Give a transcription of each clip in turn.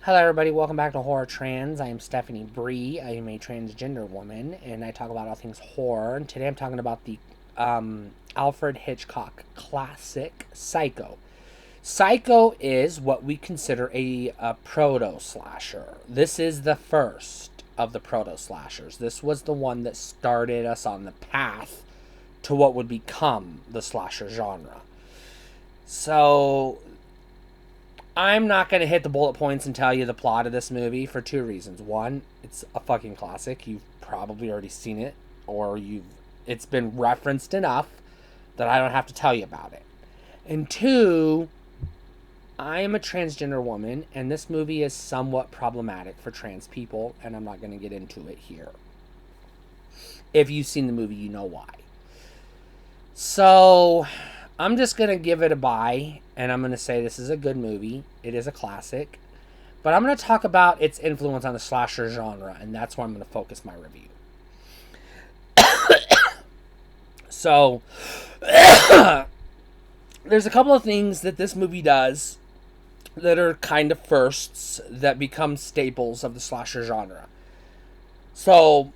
Hello, everybody. Welcome back to Horror Trans. I am Stephanie Bree. I am a transgender woman, and I talk about all things horror. And today I'm talking about the Alfred Hitchcock classic Psycho. Psycho is what we consider a proto slasher. This is the first of the proto slashers. This was the one that started us on the path to what would become the slasher genre. So I'm not going to hit the bullet points and tell you the plot of this movie for two reasons. One, it's a fucking classic. You've probably already seen it, or it's been referenced enough that I don't have to tell you about it. And two, I am a transgender woman, and this movie is somewhat problematic for trans people, and I'm not going to get into it here. If you've seen the movie, you know why. So I'm just going to give it a buy, and I'm going to say this is a good movie. It is a classic. But I'm going to talk about its influence on the slasher genre, and that's where I'm going to focus my review. So, there's a couple of things that this movie does that are kind of firsts that become staples of the slasher genre. So,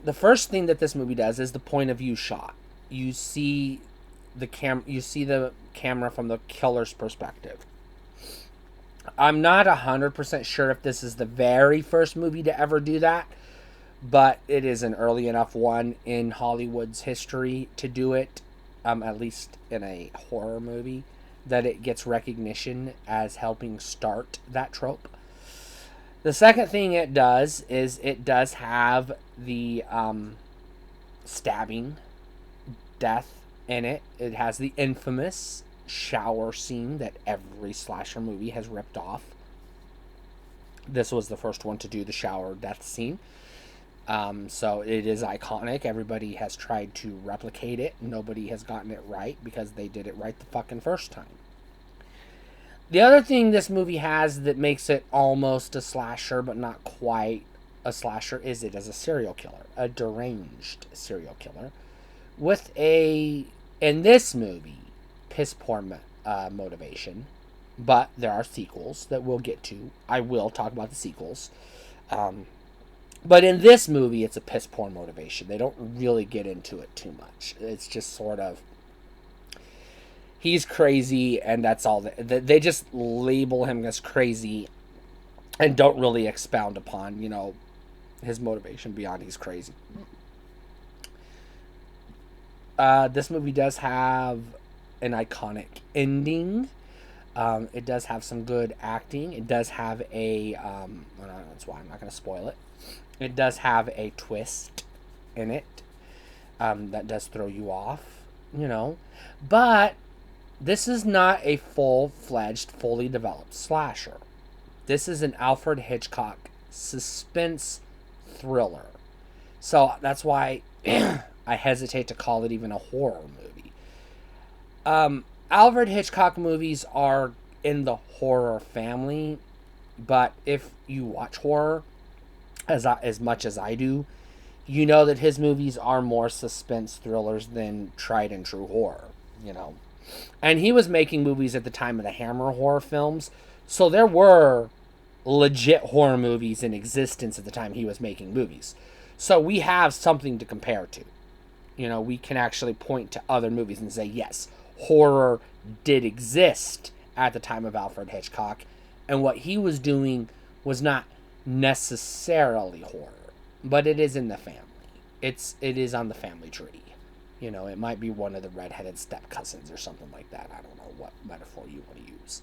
the first thing that this movie does is the point of view shot. You see the camera from the killer's perspective. I'm not 100% sure if this is the very first movie to ever do that, but it is an early enough one in Hollywood's history to do it, at least in a horror movie, that it gets recognition as helping start that trope. The second thing it does is it does have the stabbing death in it. It has the infamous shower scene that every slasher movie has ripped off. This was the first one to do the shower death scene. So it is iconic. Everybody has tried to replicate it. Nobody has gotten it right because they did it right the fucking first time. The other thing this movie has that makes it almost a slasher but not quite a slasher is it as a serial killer, a deranged serial killer with in this movie, piss poor motivation. But there are sequels that we'll get to. I will talk about the sequels. But in this movie, it's a piss poor motivation. They don't really get into it too much. It's just sort of, he's crazy, and that's all. They just label him as crazy and don't really expound upon, his motivation beyond he's crazy. This movie does have an iconic ending. It does have some good acting. It does have that's why I'm not going to spoil it. It does have a twist in it that does throw you off, But this is not a full-fledged, fully developed slasher. This is an Alfred Hitchcock suspense thriller. So that's why I hesitate to call it even a horror movie. Alfred Hitchcock movies are in the horror family, but if you watch horror as much as I do, you know that his movies are more suspense thrillers than tried and true horror, And he was making movies at the time of the Hammer horror films, so there were legit horror movies in existence at the time he was making movies. So we have something to compare to. We can actually point to other movies and say, yes, horror did exist at the time of Alfred Hitchcock, and what he was doing was not necessarily horror, but it is in the family. It is on the family tree. It might be one of the redheaded step cousins or something like that. I don't know what metaphor you want to use.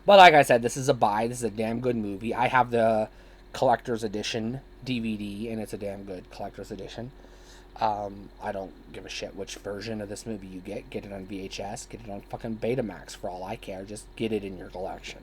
But like I said, this is a buy. This is a damn good movie. I have the collector's edition DVD, and it's a damn good collector's edition. I don't give a shit which version of this movie you get. Get it on VHS, get it on fucking Betamax for all I care. Just get it in your collection.